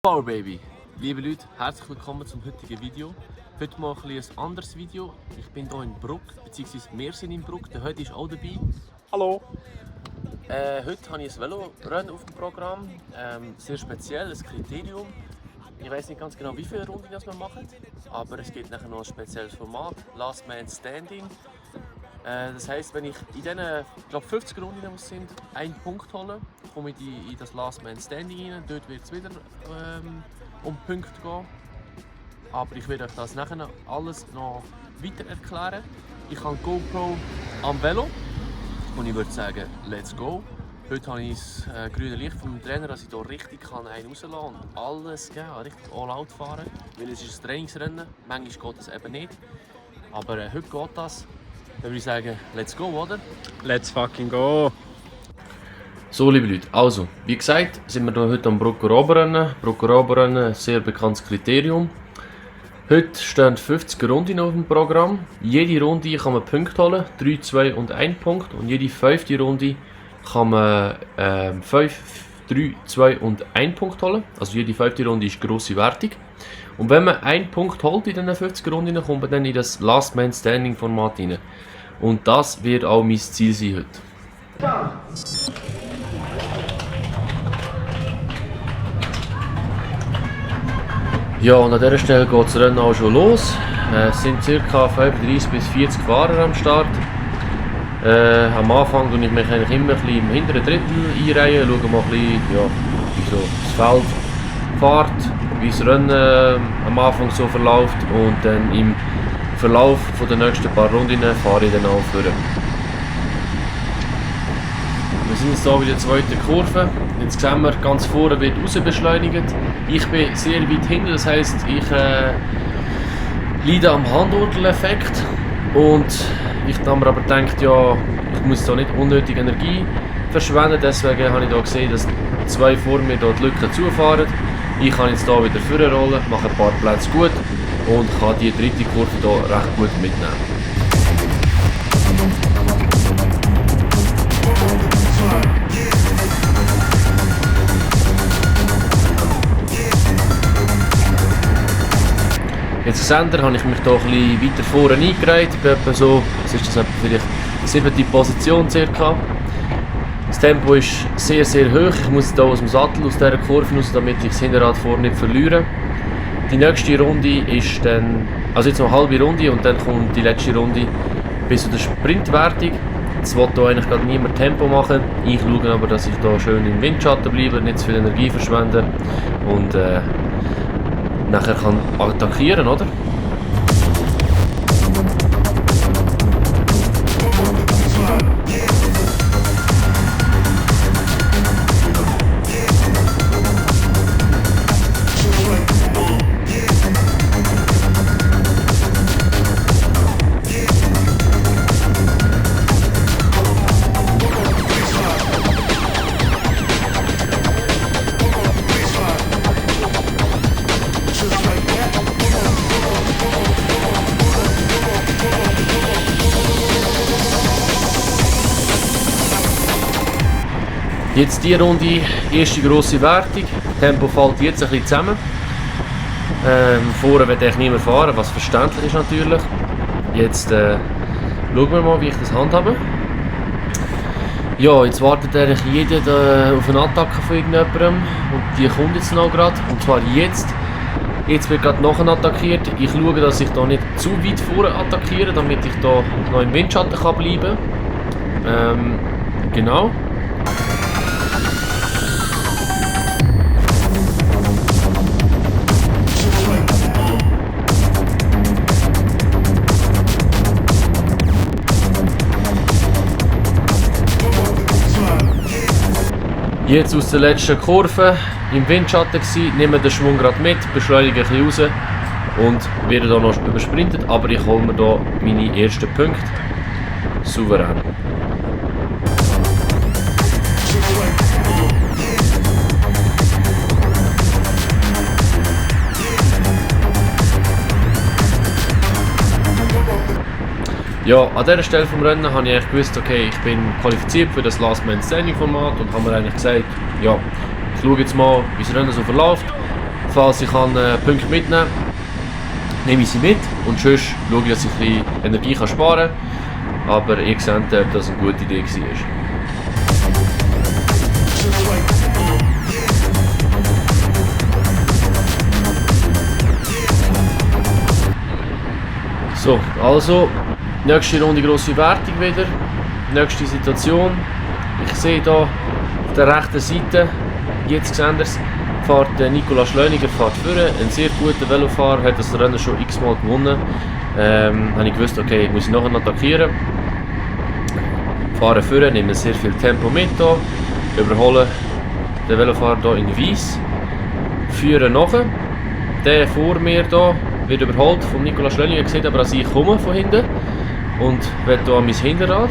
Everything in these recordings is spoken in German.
Power Baby! Liebe Leute, herzlich willkommen zum heutigen Video. Heute mal ein anderes Video. Ich bin hier in Bruck, beziehungsweise wir sind in Bruck. Der heute ist auch dabei. Hallo! Heute habe ich ein Velorennen auf dem Programm. Sehr speziell, ein Kriterium. Ich weiß nicht ganz genau, wie viele Runden wir machen, aber es gibt nachher noch ein spezielles Format, Last Man Standing. Das heisst, wenn ich in diesen 50 Runden sind, einen Punkt hole, komme ich in das Last Man Standing rein. Dort wird es wieder um Punkte gehen. Aber ich werde euch das nachher alles noch weiter erklären. Ich habe GoPro am Velo und ich würde sagen, let's go. Heute habe ich das grüne Licht vom Trainer, dass ich hier richtig einen rauslassen kann und alles geben, richtig all out fahren. Weil es ist ein Trainingsrennen, manchmal geht es eben nicht. Aber heute geht das. Dann würde ich sagen, let's go, oder? Let's fucking go! So, liebe Leute, also, wie gesagt, sind wir hier heute am Brucker Oberrennen. Brucker Oberrennen, ein sehr bekanntes Kriterium. Heute stehen 50 Runden auf dem Programm. Jede Runde kann man Punkte holen, 3, 2 und 1 Punkt. Und jede 5. Runde kann man 5, 3, 2 und 1 Punkt holen. Also jede 5. Runde ist grosse Wertung. Und wenn man einen Punkt holt in diesen 50 Runden, kommt man dann in das Last Man Standing Format rein. Und das wird auch mein Ziel sein heute. Ja, und an dieser Stelle geht das Rennen auch schon los. Es sind ca. 35 bis 40 Fahrer am Start. Am Anfang tue ich mich eigentlich immer ein bisschen im hinteren Drittel einreihen, schaue mal ein bisschen, ja, wie so das Feld fährt, wie das Rennen am Anfang so verläuft, und dann im Verlauf der nächsten paar Runden fahre ich dann auch vor. Wir sind jetzt hier bei der zweiten Kurve. Jetzt sehen wir, ganz vorne wird raus beschleunigt. Ich bin sehr weit hinten, das heisst, ich leide am Handorgeleffekt. Und ich habe mir aber gedacht, ja, ich muss da nicht unnötig Energie verschwenden. Deswegen habe ich hier gesehen, dass zwei vor mir hier die Lücke zufahren. Ich kann jetzt hier wieder vorrollen, mache ein paar Plätze gut und kann die dritte Kurve hier recht gut mitnehmen. Jetzt seht ihr, habe ich mich hier ein bisschen weiter vorne eingereiht. Ich bin etwa so, was ist das, etwa vielleicht 7. Position circa. Das Tempo ist sehr, sehr hoch. Ich muss hier aus dem Sattel, aus dieser Kurve raus, damit ich das Hinterrad vorne nicht verliere. Die nächste Runde ist dann, also jetzt noch eine halbe Runde, und dann kommt die letzte Runde bis zu der Sprintwertung. Jetzt will hier eigentlich gerade niemand Tempo machen. Ich schaue aber, dass ich hier schön im Windschatten bleibe, nicht zu viel Energie verschwende und nachher kann attackieren, oder? Jetzt die Runde, erste grosse Wertung. Tempo fällt jetzt ein bisschen zusammen. Vorne wird ich nicht mehr fahren, was verständlich ist natürlich. Jetzt schauen wir mal, wie ich das handhabe. Ja, jetzt wartet eigentlich jeder auf eine Attacke von irgendjemandem, und die kommt jetzt noch gerade. Und zwar jetzt. Jetzt wird gerade nachher attackiert. Ich schaue, dass ich da nicht zu weit vorne attackiere, damit ich da noch im Windschatten kann bleiben kann. Genau. Jetzt aus der letzten Kurve im Windschatten gewesen, nehmen den Schwung gerade mit, beschleunigen ein bisschen raus und werde hier noch übersprintet, aber ich hole mir hier meine ersten Punkte souverän. Ja, an dieser Stelle vom Rennen habe ich gewusst, okay, ich bin qualifiziert für das Last Man Standing Format und habe mir eigentlich gesagt, ja, ich schaue jetzt mal, wie das Rennen so verläuft. Falls ich Punkte mitnehmen kann, nehme ich sie mit und sonst schaue ich, dass ich ein bisschen Energie sparen kann. Aber ihr seht, ob das eine gute Idee war. So, also, nächste Runde grosse Wertung wieder, nächste Situation. Ich sehe hier auf der rechten Seite, jetzt seht ihr es, fährt Nicola Schlöniger vorne, ein sehr guter Velofahrer, hat das Rennen schon x-mal gewonnen. Habe ich gewusst, okay, ich muss ihn nachher attackieren. Fahren vorne, nehmen sehr viel Tempo mit hier, überholen den Velofahrer hier in Weiss, führen nachher. Der vor mir hier wird überholt von Nicola Schlöniger, sieht aber, dass ich komme von hinten und will hier an mein Hinterrad.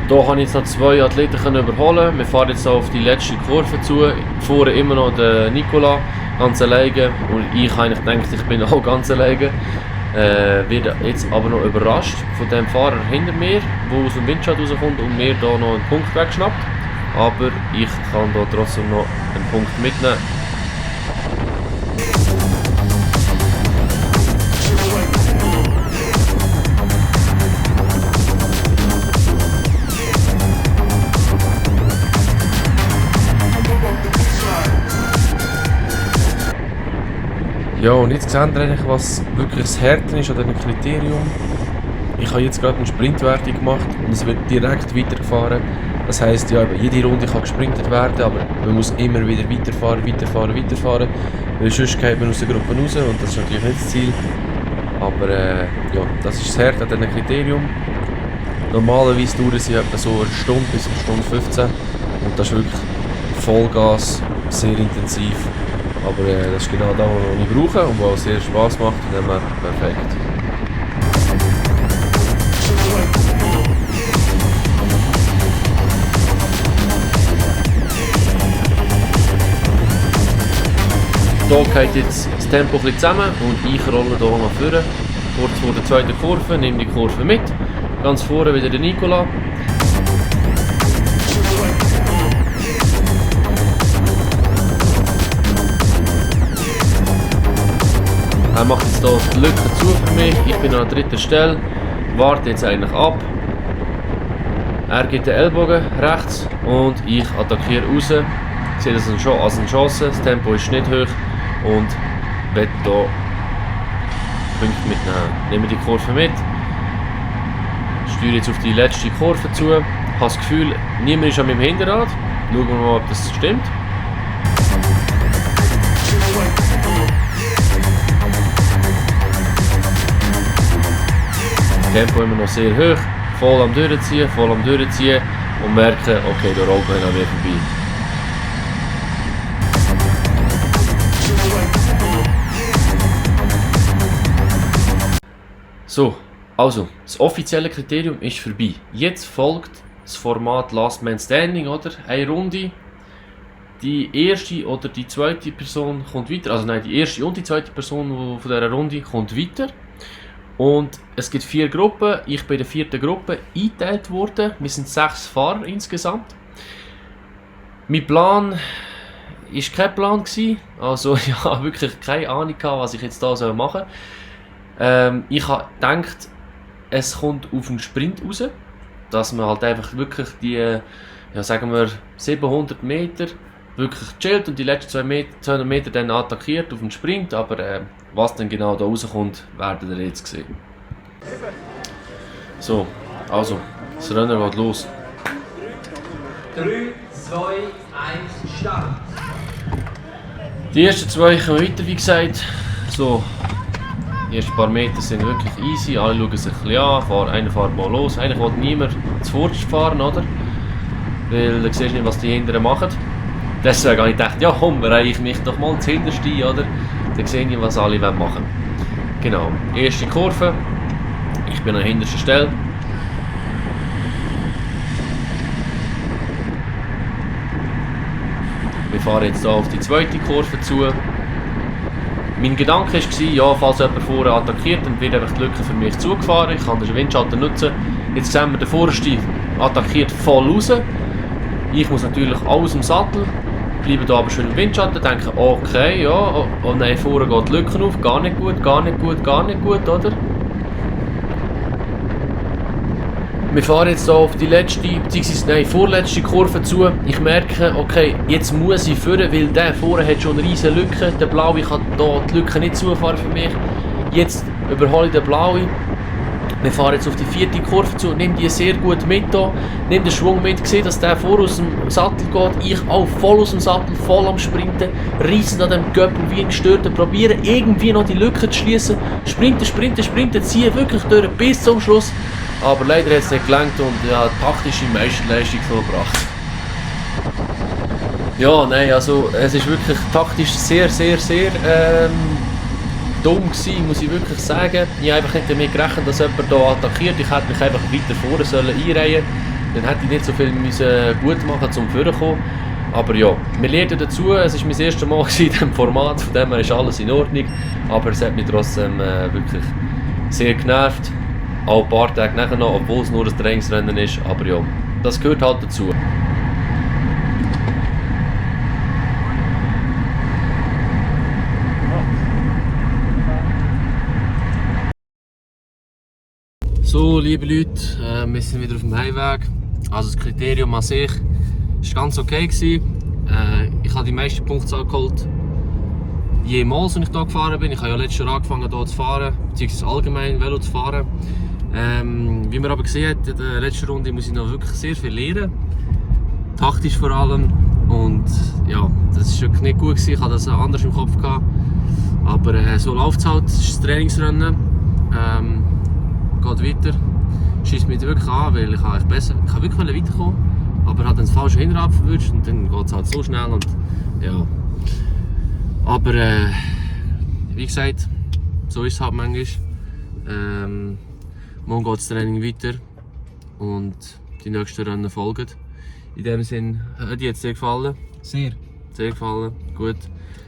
Hier kann ich jetzt noch zwei Athleten überholen. Wir fahren jetzt auf die letzte Kurve zu. Vorne immer noch der Nicola, ganz alleine. Und ich habe eigentlich gedacht, ich bin auch ganz alleine. Werde jetzt aber noch überrascht von dem Fahrer hinter mir, der aus dem Windschatten rauskommt und mir hier noch einen Punkt wegschnappt. Aber ich kann hier trotzdem noch einen Punkt mitnehmen. Ja, und jetzt seht ihr eigentlich, was wirklich das Härte ist an diesem Kriterium. Ich habe jetzt gerade eine Sprintwertung gemacht und es wird direkt weitergefahren. Das heisst, ja, jede Runde kann gesprintet werden, aber man muss immer wieder weiterfahren, weil sonst geht man aus der Gruppe raus und das ist natürlich nicht das Ziel. Aber ja, das ist das Härte an diesem Kriterium. Normalerweise dauern sie etwa so eine Stunde bis eine Stunde 15 und das ist wirklich Vollgas, sehr intensiv. Aber das ist genau das, was ich brauche und was sehr Spass macht, und dann perfekt. Hier geht jetzt das Tempo ein bisschen zusammen und ich rolle hier nach vorne. Kurz vor der zweiten Kurve, nehme die Kurve mit. Ganz vorne wieder der Nicola. Er macht jetzt hier die Lücke zu für mich, ich bin an der dritten Stelle, warte jetzt eigentlich ab. Er gibt den Ellbogen rechts und ich attackiere raus. Ich sehe das schon als eine Chance, das Tempo ist nicht hoch und werde hier Punkte mitnehmen. Nehme die Kurve mit, steuere jetzt auf die letzte Kurve zu, habe das Gefühl, niemand ist an meinem Hinterrad. Schauen wir mal, ob das stimmt. Tempo immer noch sehr hoch, voll am durchziehen und merken, okay, der rollt noch an mir vorbei. So, also, das offizielle Kriterium ist vorbei. Jetzt folgt das Format Last Man Standing, oder? Eine Runde. Die erste oder die zweite Person kommt weiter, also nein, die erste und die zweite Person von dieser Runde kommt weiter. Und es gibt 4 Gruppen. Ich bin in der 4. Gruppe eingeteilt worden. Wir sind 6 Fahrer insgesamt. Mein Plan war kein Plan. Also ich habe wirklich keine Ahnung, was ich jetzt hier machen soll. Ich habe gedacht, es kommt auf einen Sprint raus. Dass man halt einfach wirklich die, ja, sagen wir 700 Meter wirklich chillt und die letzten 200 Meter dann attackiert auf den Sprint, aber was dann genau da rauskommt, werden wir jetzt sehen. So, also, das Rennen geht los. 3, 2, 1, Start! Die ersten 2 kommen weiter, wie gesagt. So, die ersten paar Meter sind wirklich easy, alle schauen sich ein bisschen an, einer fährt mal los. Eigentlich will niemand zuvorderst fahren, oder? Weil du siehst nicht, was die Hinteren machen. Deswegen habe ich gedacht, ja komm, reiche ich mich doch mal ins Hinterste ein, oder? Dann sehe ich, was alle machen wollen. Genau, erste Kurve. Ich bin an der hintersten Stelle. Wir fahren jetzt hier auf die zweite Kurve zu. Mein Gedanke war, ja, falls jemand vorne attackiert, dann wird einfach die Lücke für mich zugefahren. Ich kann den Windschatten nutzen. Jetzt sehen wir, der Vorderste attackiert voll raus. Ich muss natürlich aus dem Sattel, bleibe hier aber schön im Windschatten, denke, okay, ja, oh nein, vorne geht die Lücke auf, gar nicht gut, gar nicht gut, gar nicht gut, oder? Wir fahren jetzt hier auf die letzte, bzw. vorletzte Kurve zu. Ich merke, okay, jetzt muss ich führen, weil der vorne hat schon eine riesige Lücke. Der Blaue kann hier die Lücke nicht zufahren für mich. Jetzt überhole ich den Blauen. Wir fahren jetzt auf die vierte Kurve zu, nehme die sehr gut mit hier, nehme den Schwung mit, sehe, dass der vor aus dem Sattel geht, ich auch voll aus dem Sattel, voll am Sprinten, reissen an dem Göppel wie ein Gestörter, probieren irgendwie noch die Lücke zu schließen, sprinten, ziehen wirklich durch bis zum Schluss, aber leider hat es nicht gelangt und ja, taktische Meisterleistung vollbracht. Ja, nein, also es ist wirklich taktisch sehr dumm gewesen, muss ich wirklich sagen. Ich habe einfach nicht damit gerechnet, dass jemand hier attackiert. Ich hätte mich einfach weiter vorne einreihen sollen. Dann hätte ich nicht so viel gut machen zum Vorkommen. Aber ja, wir lernen dazu. Es war mein erstes Mal in diesem Format, von dem her ist alles in Ordnung. Aber es hat mich trotzdem wirklich sehr genervt. Auch ein paar Tage nachher noch, obwohl es nur ein Trainingsrennen ist. Aber ja, das gehört halt dazu. So, liebe Leute, wir sind wieder auf dem Heimweg. Also das Kriterium an sich war ganz okay gewesen. Ich habe die meisten Punktzahl geholt. Jemals, als ich hier gefahren bin. Ich habe ja letztes Jahr angefangen hier zu fahren, beziehungsweise allgemein Velo zu fahren. Wie man aber gesehen hat, in der letzten Runde muss ich noch wirklich sehr viel lernen. Taktisch vor allem. Und ja, das war nicht gut gewesen. Ich hatte das anders im Kopf gehabt. Aber so läuft es halt. Es ist das Trainingsrennen. Geht weiter. Schießt mich wirklich an, weil ich wirklich weiterkommen, aber hat dann das falsche Hinterrad verwünscht und dann geht es halt so schnell und ja. Aber wie gesagt, so ist es halt manchmal. Morgen geht das Training weiter und die nächsten Rennen folgen. In dem Sinn, hat dir jetzt sehr gefallen? Sehr. Sehr gefallen, gut.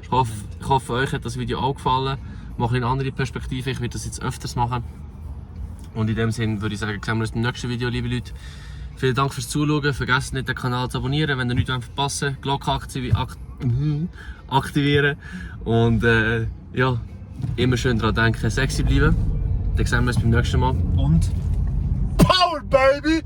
Ich hoffe, euch hat das Video auch gefallen. Mal eine andere Perspektive, ich werde das jetzt öfters machen. Und in dem Sinne würde ich sagen, sehen wir uns im nächsten Video, liebe Leute. Vielen Dank fürs Zuschauen. Vergesst nicht, den Kanal zu abonnieren, wenn ihr nichts verpassen wollt. Glocke aktivieren. Und ja, immer schön daran denken, sexy bleiben. Dann sehen wir uns beim nächsten Mal. Und Power, Baby!